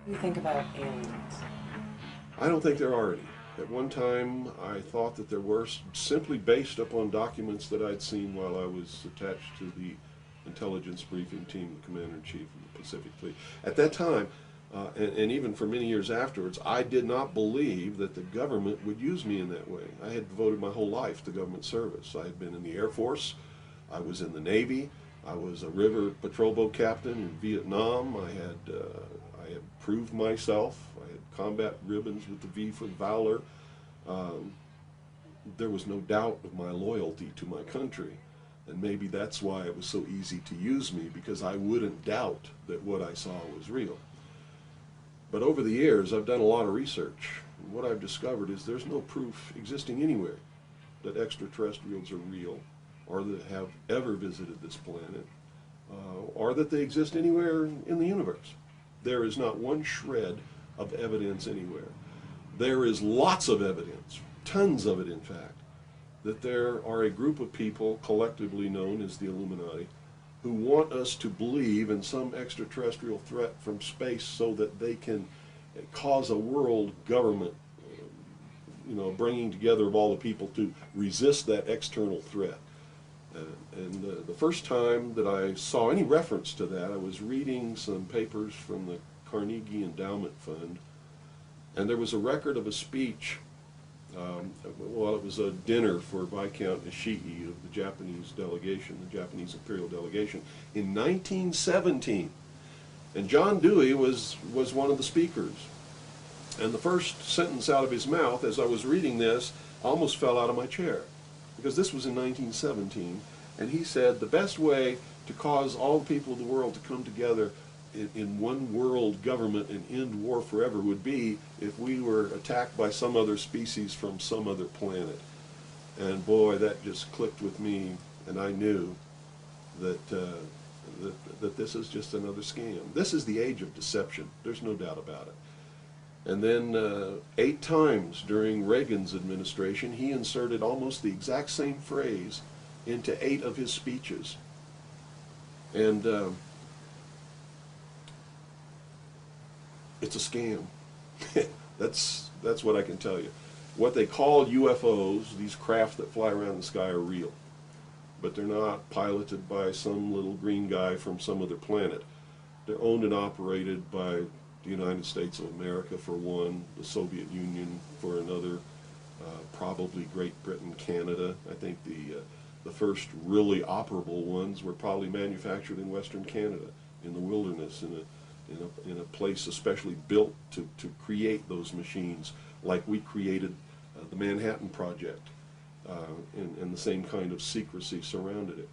do you think about aliens? I don't think there are any. At one time, I thought that there were, simply based upon documents that I'd seen while I was attached to the intelligence briefing team, the commander-in-chief of the Pacific Fleet. At that time, and even for many years afterwards, I did not believe that the government would use me in that way. I had devoted my whole life to government service. I had been in the Air Force, I was in the Navy, I was a river patrol boat captain in Vietnam. I had proved myself. I had combat ribbons with the V for Valor. Um, there was no doubt of my loyalty to my country. And maybe that's why it was so easy to use me, because I wouldn't doubt that what I saw was real. But over the years, I've done a lot of research. And what I've discovered is there's no proof existing anywhere that extraterrestrials are real, or that have ever visited this planet, or that they exist anywhere in the universe. There is not one shred of evidence anywhere. There is lots of evidence, tons of it in fact, that there are a group of people collectively known as the Illuminati who want us to believe in some extraterrestrial threat from space so that they can cause a world government, bringing together of all the people to resist that external threat. And the first time that I saw any reference to that, I was reading some papers from the Carnegie Endowment Fund, and there was a record of a speech. It was a dinner for Viscount Ishii of the Japanese delegation, the Japanese imperial delegation, in 1917. And John Dewey was one of the speakers. And the first sentence out of his mouth, as I was reading this, I almost fell out of my chair, because this was in 1917, and he said the best way to cause all the people of the world to come together in one world government and end war forever would be if we were attacked by some other species from some other planet. And boy, that just clicked with me, and I knew that that this is just another scam. This is the age of deception. There's no doubt about it. And then 8 times during Reagan's administration, he inserted almost the exact same phrase into 8 of his speeches. And it's a scam. That's what I can tell you. What they call UFOs, these craft that fly around the sky, are real. But they're not piloted by some little green guy from some other planet. They're owned and operated by the United States of America for one, the Soviet Union for another, probably Great Britain, Canada. I think the first really operable ones were probably manufactured in Western Canada, in the wilderness, in a place especially built to create those machines, like we created the Manhattan Project, and the same kind of secrecy surrounded it.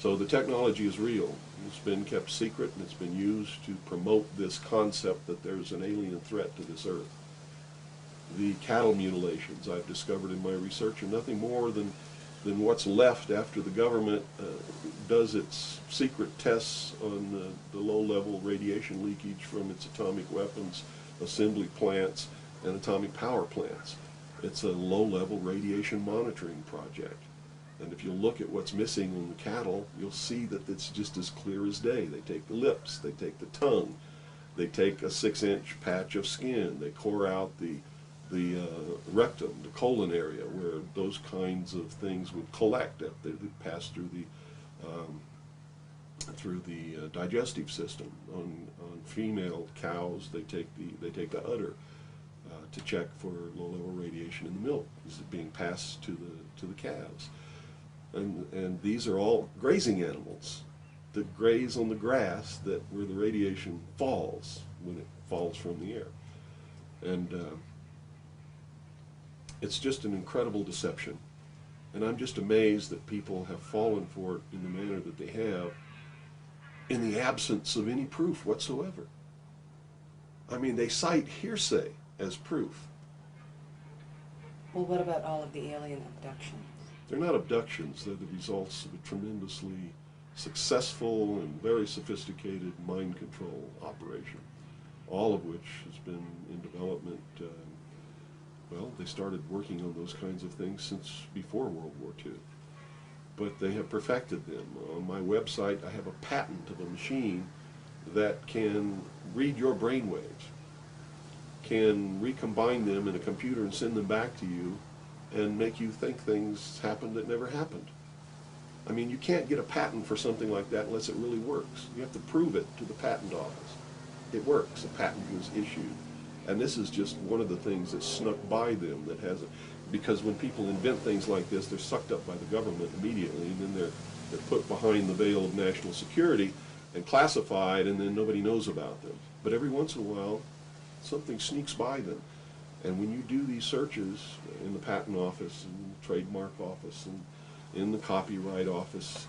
So the technology is real. It's been kept secret, and it's been used to promote this concept that there's an alien threat to this earth. The cattle mutilations I've discovered in my research are nothing more than what's left after the government does its secret tests on the low-level radiation leakage from its atomic weapons assembly plants and atomic power plants. It's a low-level radiation monitoring project. And if you look at what's missing in the cattle, you'll see that it's just as clear as day. They take the lips, they take the tongue, they take a 6-inch patch of skin, they core out the rectum, the colon area, where those kinds of things would collect. They pass through the digestive system. On female cows, they take the udder to check for low-level radiation in the milk. Is it being passed to the calves? And these are all grazing animals that graze on the grass where the radiation falls when it falls from the air. And it's just an incredible deception. And I'm just amazed that people have fallen for it in the manner that they have, in the absence of any proof whatsoever. I mean, they cite hearsay as proof. Well, what about all of the alien abductions? They're not abductions. They're the results of a tremendously successful and very sophisticated mind control operation, all of which has been in development. Well, they started working on those kinds of things since before World War II. But they have perfected them. On my website, I have a patent of a machine that can read your brain waves, can recombine them in a computer and send them back to you and make you think things happened that never happened. I mean, you can't get a patent for something like that unless it really works. You have to prove it to the patent office. It works. A patent was issued. And this is just one of the things that snuck by them that hasn't, because when people invent things like this, they're sucked up by the government immediately, and then they're put behind the veil of national security and classified, and then nobody knows about them. But every once in a while, something sneaks by them. And when you do these searches in the patent office and the trademark office and in the copyright office,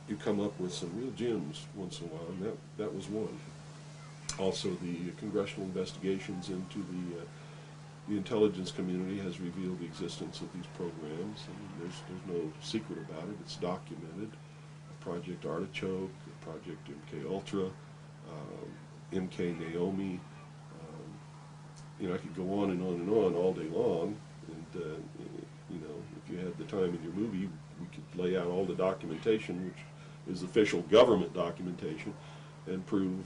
you come up with some real gems once in a while, and that was one. Also, the congressional investigations into the intelligence community has revealed the existence of these programs, and there's no secret about it. It's documented. Project Artichoke, Project MK Ultra, MK Naomi. You know, I could go on and on and on all day long, and you know, if you had the time in your movie, we could lay out all the documentation, which is official government documentation, and prove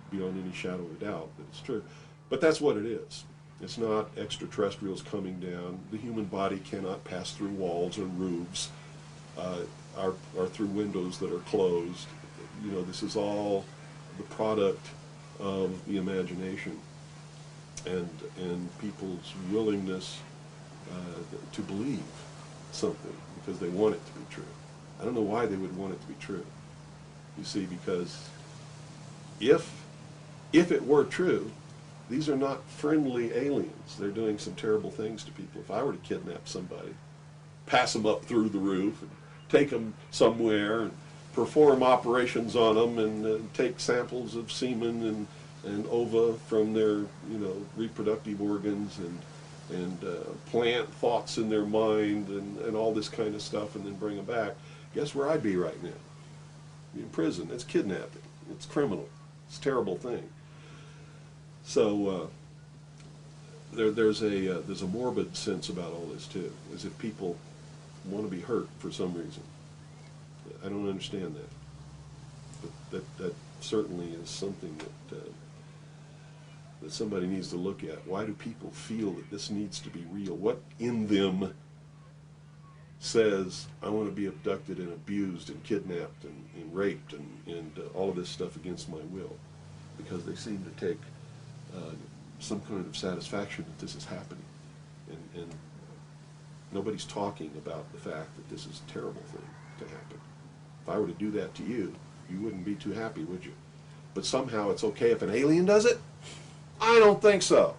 beyond any shadow of a doubt that it's true. But that's what it is. It's not extraterrestrials coming down. The human body cannot pass through walls and roofs, or through windows that are closed. You know, this is all the product of the imagination and people's willingness to believe something because they want it to be true. I don't know why they would want it to be true. You see, because if it were true, these are not friendly aliens. They're doing some terrible things to people. If I were to kidnap somebody, pass them up through the roof, and take them somewhere, and perform operations on them, and take samples of semen and ova from their, you know, reproductive organs, and plant thoughts in their mind, and all this kind of stuff, and then bring them back, guess where I'd be right now? In prison. It's kidnapping. It's criminal. It's a terrible thing. So there's a morbid sense about all this too, as if people want to be hurt for some reason. I don't understand that, but that certainly is something that somebody needs to look at. Why do people feel that this needs to be real? What in them says, I want to be abducted and abused and kidnapped and raped and all of this stuff against my will? Because they seem to take some kind of satisfaction that this is happening. And nobody's talking about the fact that this is a terrible thing to happen. If I were to do that to you, you wouldn't be too happy, would you? But somehow it's okay if an alien does it? I don't think so.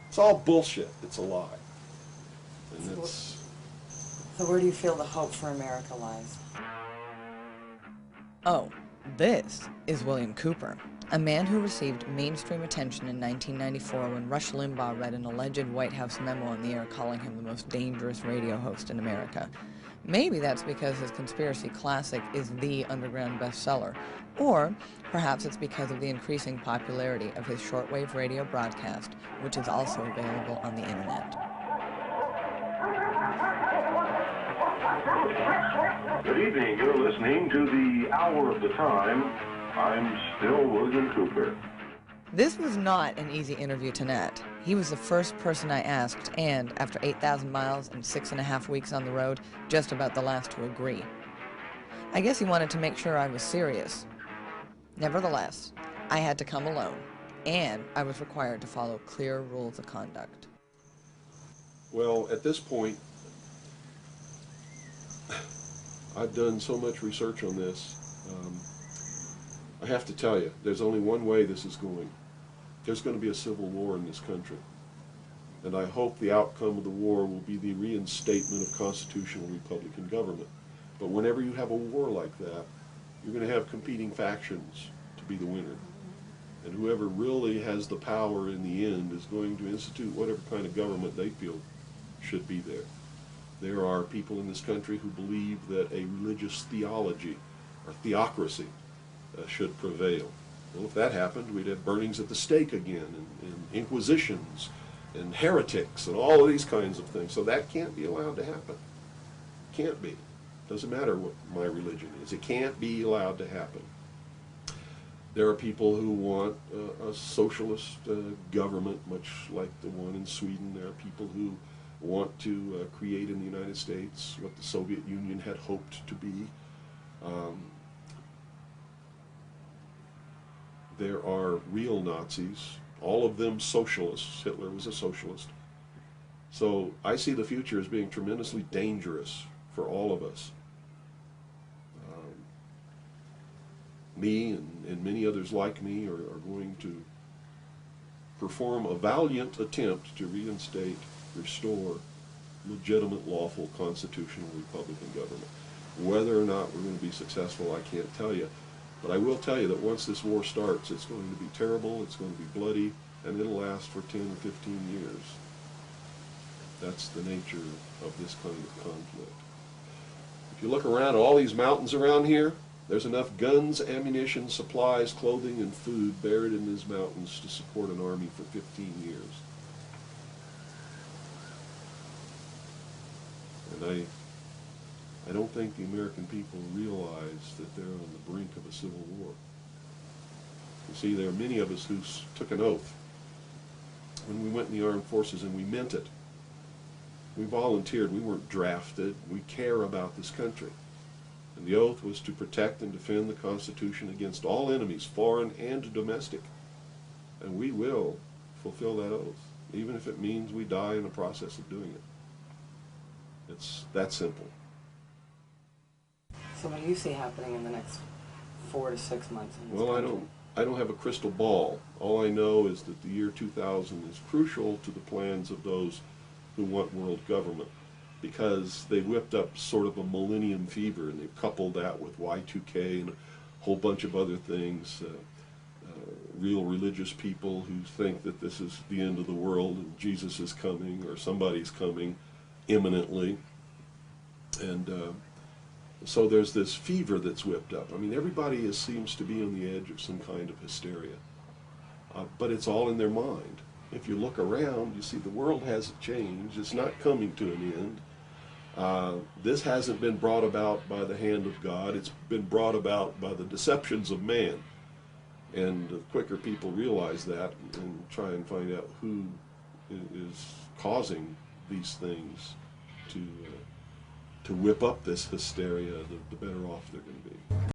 It's all bullshit. It's a lie. And it's... So where do you feel the hope for America lies? Oh, this is William Cooper, a man who received mainstream attention in 1994 when Rush Limbaugh read an alleged White House memo on the air calling him the most dangerous radio host in America. Maybe that's because his conspiracy classic is the underground bestseller, or perhaps it's because of the increasing popularity of his shortwave radio broadcast, which is also available on the internet. Good evening. You're listening to the Hour of the Time. I'm still William Cooper. This was not an easy interview to net. He was the first person I asked, and after 8,000 miles and 6.5 weeks on the road, just about the last to agree. I guess he wanted to make sure I was serious. Nevertheless, I had to come alone, and I was required to follow clear rules of conduct. Well, at this point, I've done so much research on this. I have to tell you, there's only one way this is going. There's going to be a civil war in this country. And I hope the outcome of the war will be the reinstatement of constitutional Republican government. But whenever you have a war like that, you're going to have competing factions to be the winner. And whoever really has the power in the end is going to institute whatever kind of government they feel should be there. There are people in this country who believe that a religious theology or theocracy should prevail. Well, if that happened, we'd have burnings at the stake again, and inquisitions, and heretics, and all of these kinds of things. So that can't be allowed to happen. Can't be. Doesn't matter what my religion is. It can't be allowed to happen. There are people who want a socialist government, much like the one in Sweden. There are people who want to create in the United States what the Soviet Union had hoped to be. There are real Nazis, all of them socialists. Hitler was a socialist. So I see the future as being tremendously dangerous for all of us. Me and many others like me are going to perform a valiant attempt to reinstate, restore legitimate, lawful, constitutional Republican government. Whether or not we're going to be successful, I can't tell you. But I will tell you that once this war starts, it's going to be terrible, it's going to be bloody, and it'll last for 10 or 15 years. That's the nature of this kind of conflict. If you look around at all these mountains around here, there's enough guns, ammunition, supplies, clothing, and food buried in these mountains to support an army for 15 years. And I don't think the American people realize that they're on the brink of a civil war. You see, there are many of us who took an oath when we went in the armed forces, and we meant it. We volunteered. We weren't drafted. We care about this country. And the oath was to protect and defend the Constitution against all enemies, foreign and domestic. And we will fulfill that oath, even if it means we die in the process of doing it. It's that simple. So what do you see happening in the next 4 to 6 months in this Well, country? I don't have a crystal ball. All I know is that the year 2000 is crucial to the plans of those who want world government, because they whipped up sort of a millennium fever, and they've coupled that with Y2K and a whole bunch of other things. Real religious people who think that this is the end of the world and Jesus is coming, or somebody's coming imminently. And so there's this fever that's whipped up. I mean, everybody seems to be on the edge of some kind of hysteria. But it's all in their mind. If you look around, you see the world hasn't changed. It's not coming to an end. This hasn't been brought about by the hand of God. It's been brought about by the deceptions of man. And the quicker people realize that and try and find out who is causing these things to whip up this hysteria, the better off they're going to be.